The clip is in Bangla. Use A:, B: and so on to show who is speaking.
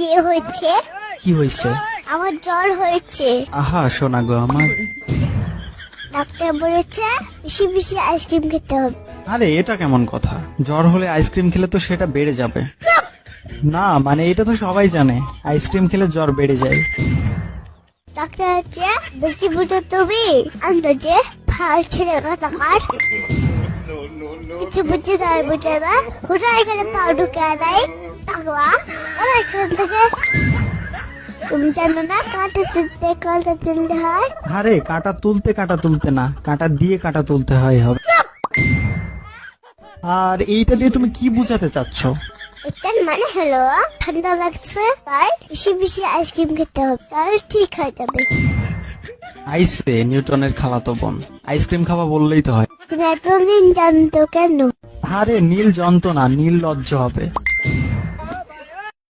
A: ইয়ে হয়েছে,
B: কি হয়েছে?
A: আমার জ্বর হয়েছে।
B: আহা শোনা গো আমার।
A: ডাক্তার বলেছে বেশি বেশি আইসক্রিম খেতে হবে।
B: আরে এটা কেমন কথা? জ্বর হলে আইসক্রিম খেলে তো সেটা বেড়ে যাবে। না মানে এটা তো সবাই জানে, আইসক্রিম খেলে জ্বর বেড়ে যায়।
A: ডাক্তার হচ্ছে বেশি বুঝো তুমি আন্দাজে ফাল ছেলে কথা কার কিছু বুঝে তার বুঝে না ওরা এখানে পাও ঢুকে দেয় টাকলা ওরা এখান থেকে তুমি জানো না কাঁটা তুলতে হয়।
B: আরে কাঁটা তুলতে না, কাঁটা দিয়ে কাঁটা তুলতে হয় হবে। আর এইটা দিয়ে তুমি কি বোঝাতে চাচ্ছ?
A: এটার মানে হলো ঠান্ডা লাগছে তাই বেশি বেশি আইসক্রিম খেতে হবে তাহলে ঠিক হয়ে যাবে।
B: আইসে নিউটনের খালাতো বোন, আইসক্রিম খাওয়া বললেই তো হয়।
A: তুমি এতদিন জানতো কেন?
B: আরে নীল যন্ত্রণা, নীল লজ্জ হবে।